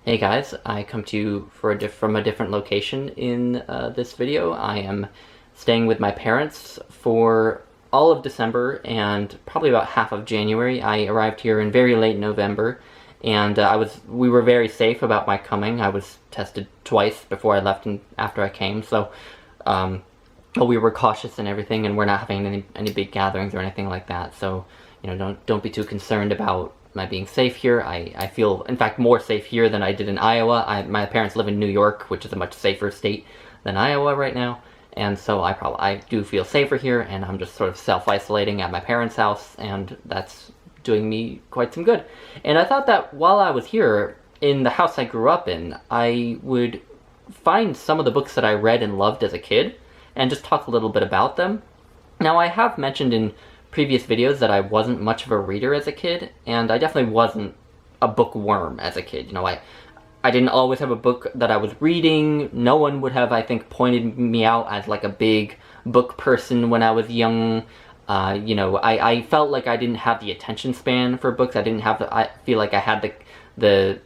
Hey guys, I come to you from a different location in this video. I am staying with my parents for all of December and probably about half of January. I arrived here in very late November, and we were very safe about my coming. I was tested twice before I left and after I came, so we were cautious and everything, and we're not having any big gatherings or anything like that. So don't be too concerned about my being safe here. I feel, in fact, more safe here than I did in Iowa. My parents live in New York, which is a much safer state than Iowa right now, and so I do feel safer here, and I'm just sort of self-isolating at my parents' house, and that's doing me quite some good. And I thought that while I was here, in the house I grew up in, I would find some of the books that I read and loved as a kid, and just talk a little bit about them. Now, I have mentioned in previous videos that I wasn't much of a reader as a kid, and I definitely wasn't a bookworm as a kid. I didn't always have a book that I was reading. No one would have, I think, pointed me out as like a big book person when I was young. I felt like I didn't have the attention span for books. I feel like I had the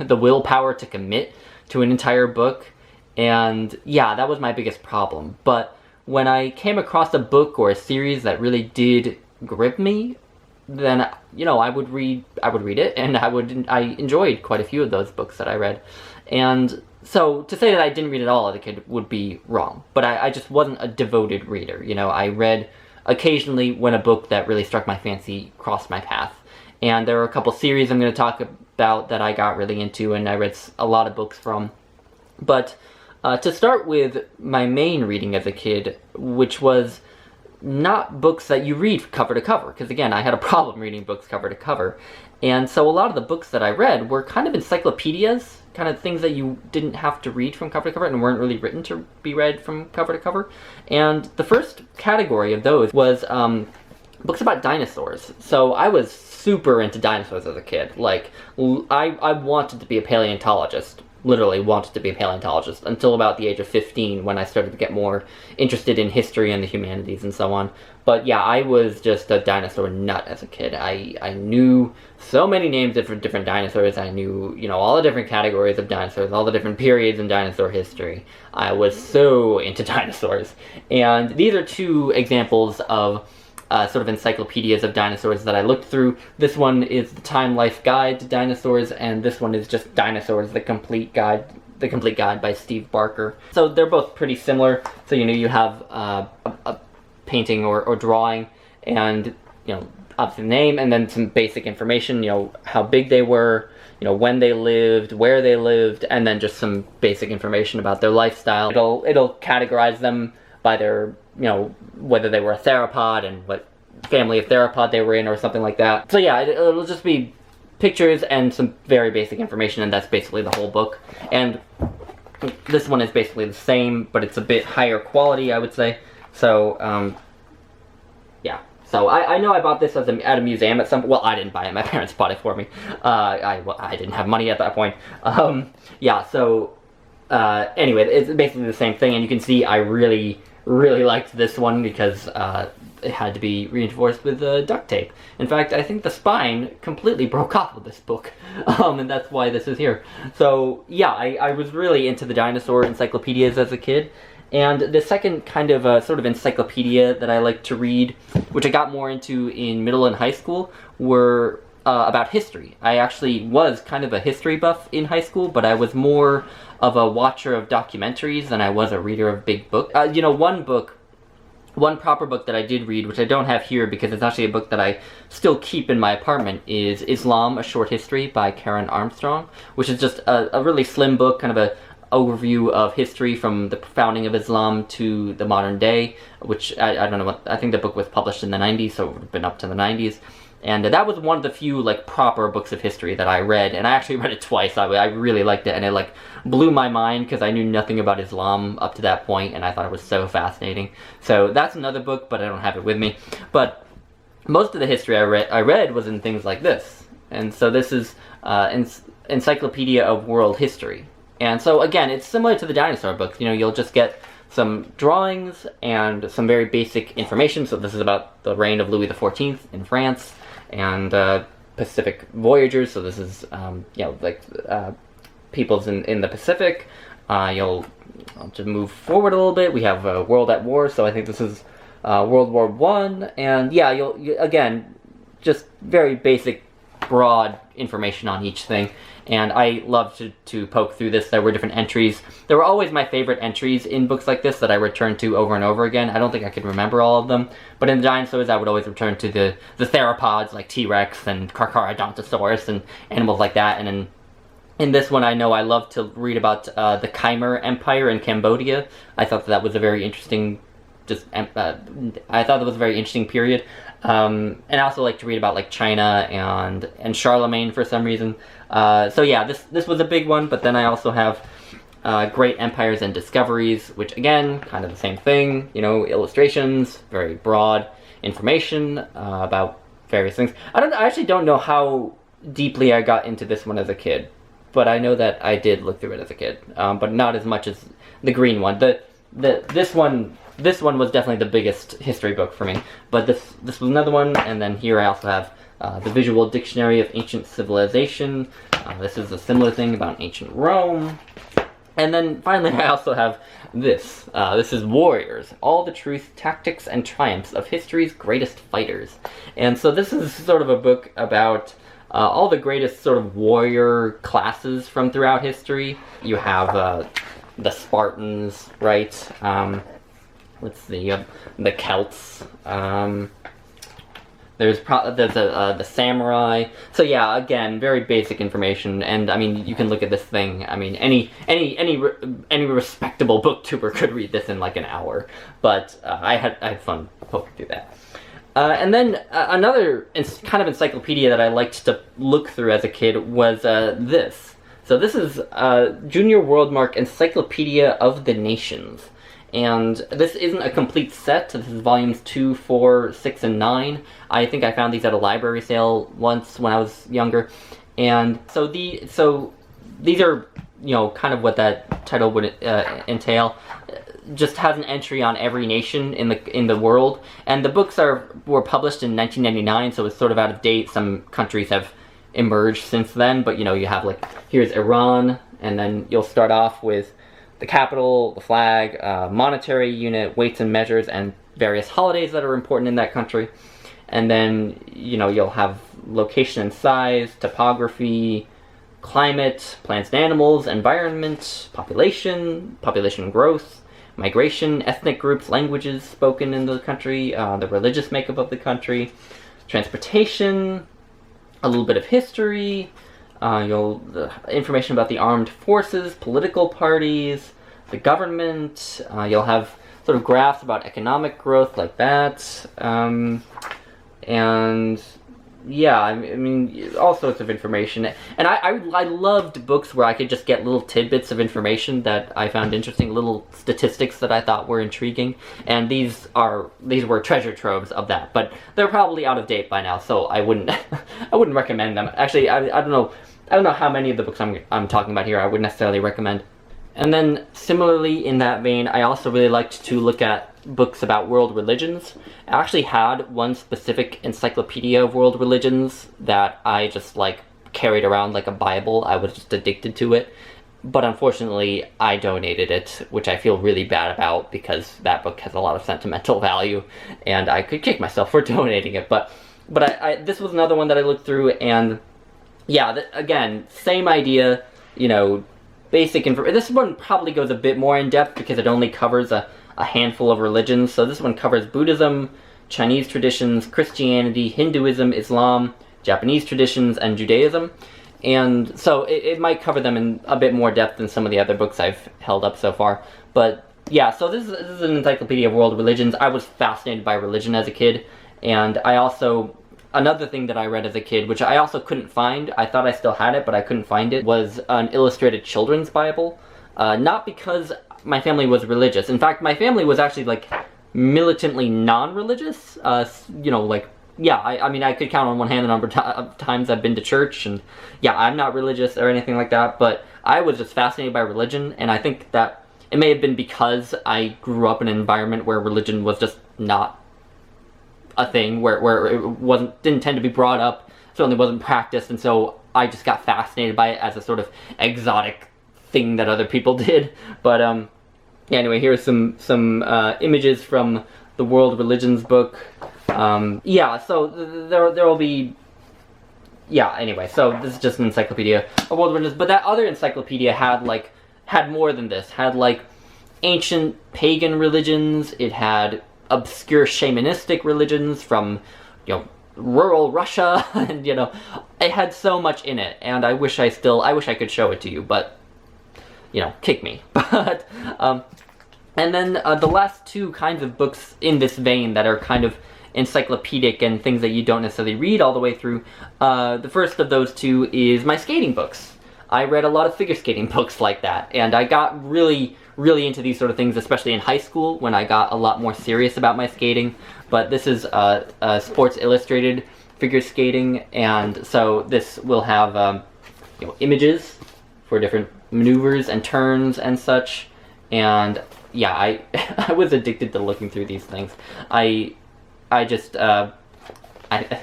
willpower to commit to an entire book, and yeah, that was my biggest problem. But when I came across a book or a series that really did grip me, then I would read it, and I enjoyed quite a few of those books that I read. And so to say that I didn't read at all as a kid would be wrong, but I just wasn't a devoted reader. I read occasionally when a book that really struck my fancy crossed my path. And there are a couple series I'm going to talk about that I got really into and I read a lot of books from. But to start with, my main reading as a kid, which was not books that you read cover to cover, because again, I had a problem reading books cover to cover, and so a lot of the books that I read were kind of encyclopedias, kind of things that you didn't have to read from cover to cover and weren't really written to be read from cover to cover. And the first category of those was books about dinosaurs. So I was super into dinosaurs as a kid. Like, I wanted to be a paleontologist. Literally wanted to be a paleontologist until about the age of 15, when I started to get more interested in history and the humanities and so on. But yeah, I was just a dinosaur nut as a kid. I knew so many names of different dinosaurs. I knew, all the different categories of dinosaurs, all the different periods in dinosaur history. I was so into dinosaurs. And these are two examples of sort of encyclopedias of dinosaurs that I looked through. This one is the Time Life Guide to Dinosaurs, and this one is just Dinosaurs, the Complete Guide by Steve Barker. So they're both pretty similar. So you have a painting or drawing, and obviously the name, and then some basic information. How big they were, when they lived, where they lived, and then just some basic information about their lifestyle. It'll categorize them by their whether they were a theropod and what family of theropod they were in or something like that. So yeah, it'll just be pictures and some very basic information, and that's basically the whole book. And this one is basically the same, but it's a bit higher quality, I would say. So yeah. So I know I bought this at a museum at some point. Well, I didn't buy it. My parents bought it for me. I didn't have money at that point. Yeah, so anyway, it's basically the same thing, and you can see I really liked this one because it had to be reinforced with duct tape. In fact, I think the spine completely broke off of this book, and that's why this is here. So yeah, I was really into the dinosaur encyclopedias as a kid. And the second kind of sort of encyclopedia that I like to read, which I got more into in middle and high school, were about history. I actually was kind of a history buff in high school, but I was more of a watcher of documentaries than I was a reader of big books. One proper book that I did read, which I don't have here because it's actually a book that I still keep in my apartment, is Islam, A Short History by Karen Armstrong, which is just a really slim book, kind of a overview of history from the founding of Islam to the modern day, which I don't know, I think the book was published in the 90s, so it would have been up to the 90s. And that was one of the few proper books of history that I read, and I actually read it twice. I really liked it, and it blew my mind because I knew nothing about Islam up to that point, and I thought it was so fascinating. So that's another book, but I don't have it with me. But most of the history I read was in things like this, and so this is Encyclopedia of World History. And so again, it's similar to the dinosaur books. You'll just get some drawings and some very basic information. So this is about the reign of Louis XIV in France. And Pacific voyagers. So this is peoples in the Pacific. I'll just move forward a little bit. We have World at War. So I think this is World War I. And yeah, again, just very basic, broad information on each thing. And I love to poke through this. There were different entries. There were always my favorite entries in books like this that I returned to over and over again. I don't think I could remember all of them. But in the Dinosaurs, I would always return to the theropods like T-Rex and Carcharodontosaurus and animals like that. And in this one, I know I love to read about the Khmer Empire in Cambodia. I thought that was a very interesting I thought that was a very interesting period. And I also like to read about like China and Charlemagne for some reason. So yeah, this was a big one, but then I also have Great Empires and Discoveries, which again, kind of the same thing, illustrations, very broad information about various things. I actually don't know how deeply I got into this one as a kid, but I know that I did look through it as a kid, but not as much as the green one. This one was definitely the biggest history book for me, but this was another one. And then here I also have the Visual Dictionary of Ancient Civilization. This is a similar thing about ancient Rome. And then finally I also have this. This is Warriors, All the Truth, Tactics, and Triumphs of History's Greatest Fighters. And so this is sort of a book about all the greatest sort of warrior classes from throughout history. You have the Spartans, right? Let's see, the Celts. There's the samurai. So yeah, again, very basic information. And I mean, you can look at this thing. I mean, any respectable booktuber could read this in like an hour. But I had fun poking through that. And then another kind of encyclopedia that I liked to look through as a kid was this. So this is Junior Worldmark Encyclopedia of the Nations. And this isn't a complete set. This is volumes 2, 4, 6, and 9. I think I found these at a library sale once when I was younger. And so these are, kind of what that title would entail. Just has an entry on every nation in the world. And the books were published in 1999, so it's sort of out of date. Some countries have emerged since then, but you have like, here's Iran, and then you'll start off with the capital, the flag, monetary unit, weights and measures, and various holidays that are important in that country. And then, you'll have location and size, topography, climate, plants and animals, environment, population growth, migration, ethnic groups, languages spoken in the country, the religious makeup of the country, transportation, a little bit of history, information about the armed forces, political parties, the government. You'll have sort of graphs about economic growth like that. And yeah, I mean, all sorts of information. And I loved books where I could just get little tidbits of information that I found interesting, little statistics that I thought were intriguing. And these were treasure troves of that. But they're probably out of date by now, so I wouldn't recommend them. Actually, I don't know how many of the books I'm talking about here I would necessarily recommend. And then similarly in that vein, I also really liked to look at books about world religions. I actually had one specific encyclopedia of world religions that I just carried around like a Bible. I was just addicted to it. But unfortunately, I donated it, which I feel really bad about because that book has a lot of sentimental value and I could kick myself for donating it. But this was another one that I looked through, and yeah, again, same idea, basic info. This one probably goes a bit more in depth because it only covers a handful of religions. So this one covers Buddhism, Chinese traditions, Christianity, Hinduism, Islam, Japanese traditions, and Judaism. And so it might cover them in a bit more depth than some of the other books I've held up so far. But yeah, so this is an encyclopedia of world religions. I was fascinated by religion as a kid. And another thing that I read as a kid, which I also couldn't find, I thought I still had it, but I couldn't find it, was an illustrated children's Bible. Not because my family was religious. In fact, my family was actually, militantly non-religious. Yeah, I mean, I could count on one hand the number of times I've been to church, and yeah, I'm not religious or anything like that, but I was just fascinated by religion, and I think that it may have been because I grew up in an environment where religion was just not a thing, where it didn't tend to be brought up certainly wasn't practiced, and so I just got fascinated by it as a sort of exotic thing that other people did. But yeah, anyway, here's some images from the World Religions book. Yeah, so there will be. Yeah, anyway, so this is just an encyclopedia of world religions, but that other encyclopedia had more than this. Had like ancient pagan religions, it had obscure shamanistic religions from, rural Russia, and it had so much in it, and I wish I could show it to you, but kick me. But and then the last two kinds of books in this vein that are kind of encyclopedic and things that you don't necessarily read all the way through. The first of those two is my skating books. I read a lot of figure skating books like that, and I got really, really into these sort of things, especially in high school when I got a lot more serious about my skating. But this is Sports Illustrated figure skating, and so this will have images for different maneuvers and turns and such. And yeah, I was addicted to looking through these things. I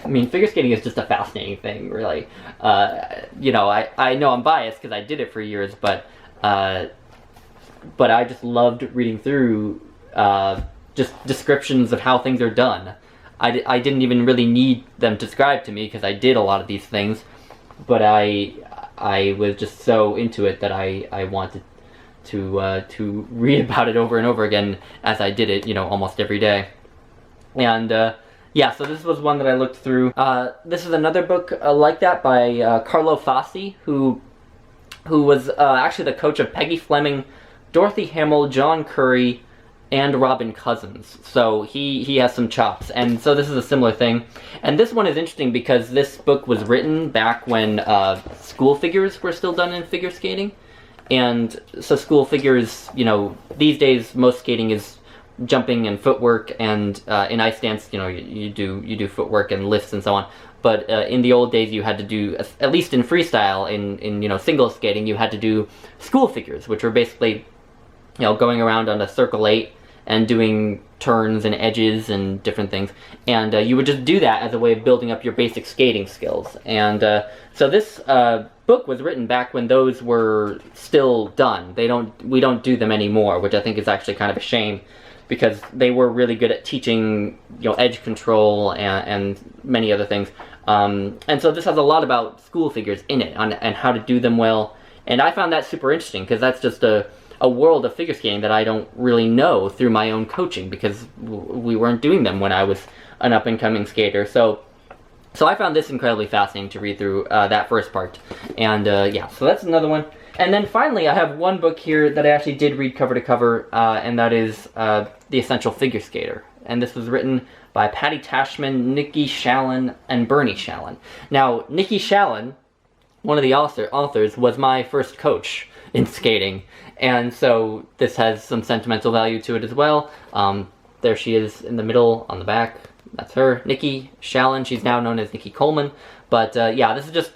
mean, figure skating is just a fascinating thing, really. I know I'm biased because I did it for years, but I just loved reading through just descriptions of how things are done. I didn't even really need them described to me because I did a lot of these things, but I was just so into it that I wanted to read about it over and over again as I did it, almost every day. And yeah, so this was one that I looked through. This is another book like that by Carlo Fassi, who was actually the coach of Peggy Fleming, Dorothy Hamill, John Curry, and Robin Cousins. So he has some chops. And so this is a similar thing. And this one is interesting because this book was written back when school figures were still done in figure skating. And so school figures, these days most skating is jumping and footwork, and in ice dance, you do footwork and lifts and so on. But in the old days, you had to do, at least in freestyle, in single skating, you had to do school figures, which were basically, going around on a circle 8 and doing turns and edges and different things. And you would just do that as a way of building up your basic skating skills. And so this book was written back when those were still done. We don't do them anymore, which I think is actually kind of a shame, because they were really good at teaching, edge control and many other things. And so this has a lot about school figures in it and how to do them well. And I found that super interesting because that's just a world of figure skating that I don't really know through my own coaching, because we weren't doing them when I was an up-and-coming skater. So I found this incredibly fascinating to read through that first part. And yeah, so that's another one. And then finally, I have one book here that I actually did read cover to cover, and that is The Essential Figure Skater. And this was written by Patty Tashman, Nikki Shallon, and Bernie Shallon. Now, Nikki Shallon, one of the authors, was my first coach in skating, and so this has some sentimental value to it as well. There she is in the middle on the back. That's her, Nikki Shallon. She's now known as Nikki Coleman. But yeah, this is just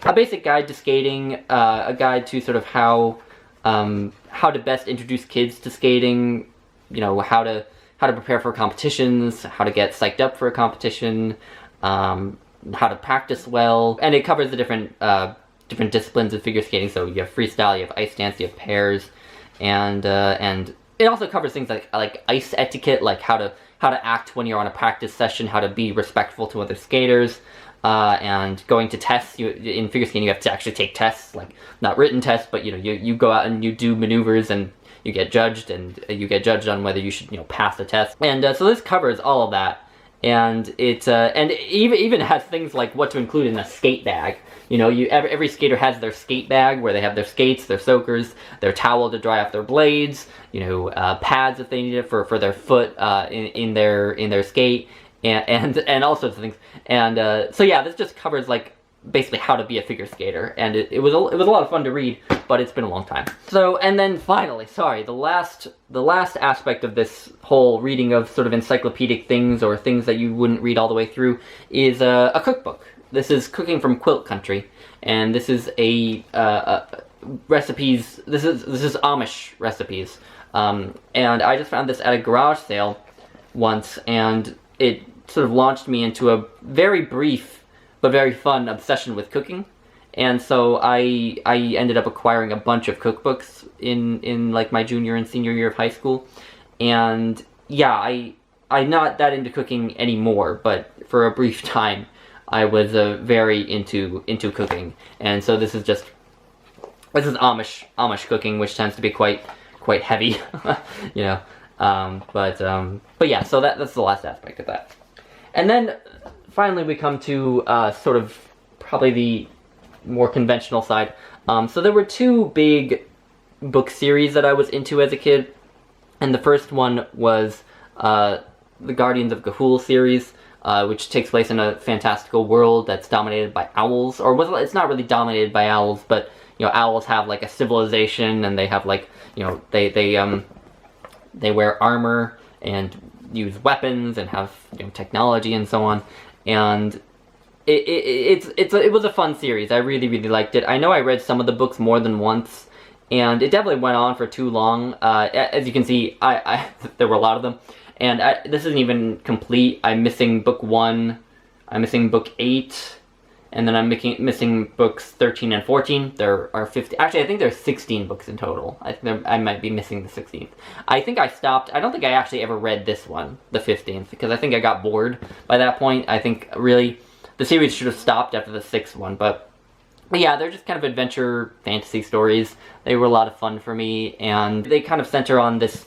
a basic guide to skating, a guide to sort of how to best introduce kids to skating, how to prepare for competitions, how to get psyched up for a competition, how to practice well, and it covers the different disciplines of figure skating. So you have freestyle, you have ice dance, you have pairs, and it also covers things like ice etiquette, like how to act when you're on a practice session, how to be respectful to other skaters. And going to tests. In figure skating, you have to actually take tests, like not written tests, but you go out and you do maneuvers and you get judged, and you get judged on whether you should pass the test. And so this covers all of that, and it even has things like what to include in a skate bag. Every skater has their skate bag where they have their skates, their soakers, their towel to dry off their blades, pads if they need it for their foot in their skate. And all sorts of things, and so yeah, this just covers basically how to be a figure skater, and it was a lot of fun to read, but it's been a long time. So, and then finally, the last aspect of this whole reading of sort of encyclopedic things or things that you wouldn't read all the way through is a cookbook. This is Cooking from Quilt Country, and this is recipes. This is Amish recipes, and I just found this at a garage sale once, and it sort of launched me into a very brief but very fun obsession with cooking. And so I ended up acquiring a bunch of cookbooks in like my junior and senior year of high school. And yeah, I'm not that into cooking anymore, but for a brief time I was very into cooking. And so this is Amish cooking, which tends to be quite heavy, you know. But yeah, so that's the last aspect of that. And then finally we come to sort of probably the more conventional side. So there were two big book series that I was into as a kid, and the first one was the Guardians of Ga'Hoole series, which takes place in a fantastical world that's dominated by owls, it's not really dominated by owls, but you know, owls have like a civilization, and they have like, you know, they wear armor and use weapons and have, you know, technology and so on. And it was a fun series. I really liked it. I know I read some of the books more than once, and it definitely went on for too long. As you can see, there were a lot of them, and this isn't even complete. I'm missing book 1, I'm missing book 8, and then I'm missing books 13 and 14. There are 50. Actually, I think there's 16 books in total. I might be missing the 16th. I think I stopped. I don't think I actually ever read this one, the 15th, because I think I got bored by that point. I think really the series should have stopped after the 6th one, but yeah, they're just kind of adventure fantasy stories. They were a lot of fun for me, and they kind of center on this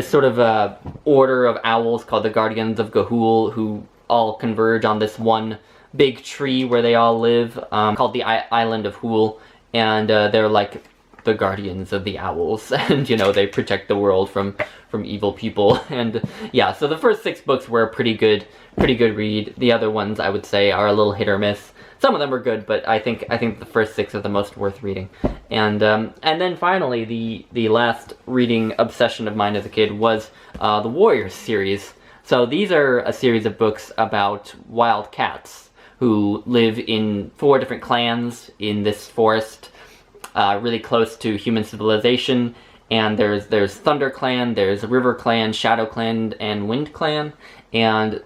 sort of order of owls called the Guardians of Ga'Hoole, who all converge on this one big tree where they all live, called the Island of Hoole, and they're like the guardians of the owls, and you know, they protect the world from evil people. And yeah, so the first 6 books were a pretty good read. The other ones, I would say, are a little hit or miss. Some of them are good, but I think the first 6 are the most worth reading. And then finally, the last reading obsession of mine as a kid was the Warriors series. So these are a series of books about wild cats who live in 4 different clans in this forest, really close to human civilization. And there's Thunder Clan, there's River Clan, Shadow Clan, and Wind Clan. And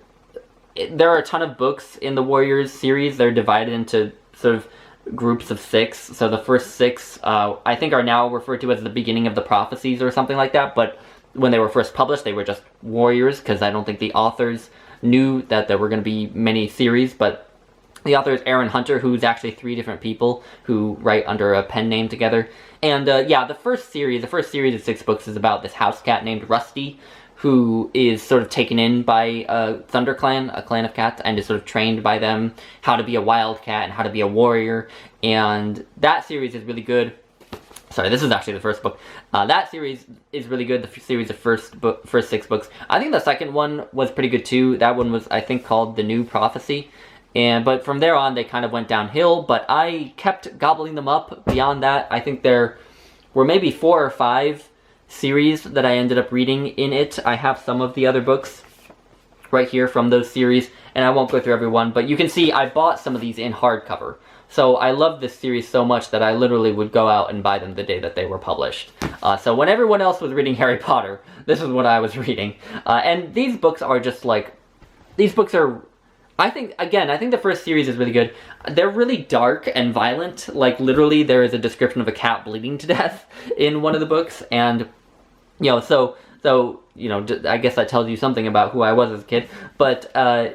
there are a ton of books in the Warriors series. They're divided into sort of groups of 6. So the first 6, I think, are now referred to as the beginning of the prophecies or something like that. But when they were first published, they were just Warriors, because I don't think the authors knew that there were going to be many series. But the author is Aaron Hunter, who's actually 3 different people who write under a pen name together. And yeah, the first series of 6 books is about this house cat named Rusty, who is sort of taken in by Thunder Clan, a clan of cats, and is sort of trained by them how to be a wild cat and how to be a warrior. And that series is really good. Sorry, this is actually the first book. That series is really good, the series of first 6 books. I think the second one was pretty good too. That one was, I think, called The New Prophecy. But from there on, they kind of went downhill, but I kept gobbling them up beyond that. I think there were maybe 4 or 5 series that I ended up reading in it. I have some of the other books right here from those series, and I won't go through every one, but you can see I bought some of these in hardcover. So I loved this series so much that I literally would go out and buy them the day that they were published. So when everyone else was reading Harry Potter, this is what I was reading. And these books are just like, these books are, I think the first series is really good. They're really dark and violent. Like, literally, there is a description of a cat bleeding to death in one of the books. And, you know, so you know, I guess that tells you something about who I was as a kid. But,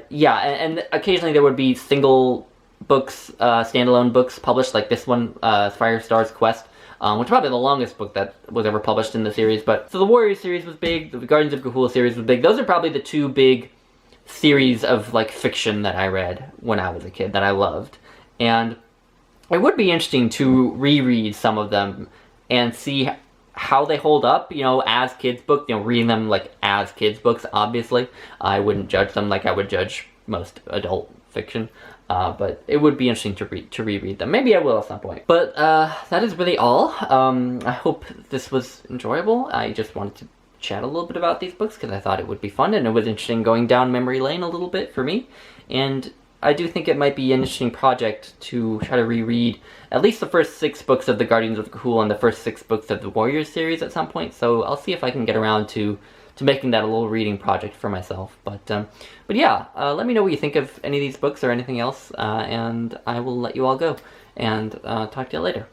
yeah, and occasionally there would be single books, standalone books published, like this one, Firestar's Quest, which is probably the longest book that was ever published in the series. But, so the Warriors series was big, the Guardians of Ga'Hoole series was big. Those are probably the 2 big series of like fiction that I read when I was a kid that I loved. And it would be interesting to reread some of them and see how they hold up, you know, as kids' books, you know, reading them like as kids' books, obviously. I wouldn't judge them like I would judge most adult fiction. But it would be interesting to reread them. Maybe I will at some point. But that is really all. I hope this was enjoyable. I just wanted to chat a little bit about these books because I thought it would be fun, and it was interesting going down memory lane a little bit for me. And I do think it might be an interesting project to try to reread at least the first 6 books of the Guardians of Ga'Hoole and the first 6 books of the Warriors series at some point. So I'll see if I can get around to making that a little reading project for myself. But yeah, let me know what you think of any of these books or anything else, and I will let you all go, and talk to you later.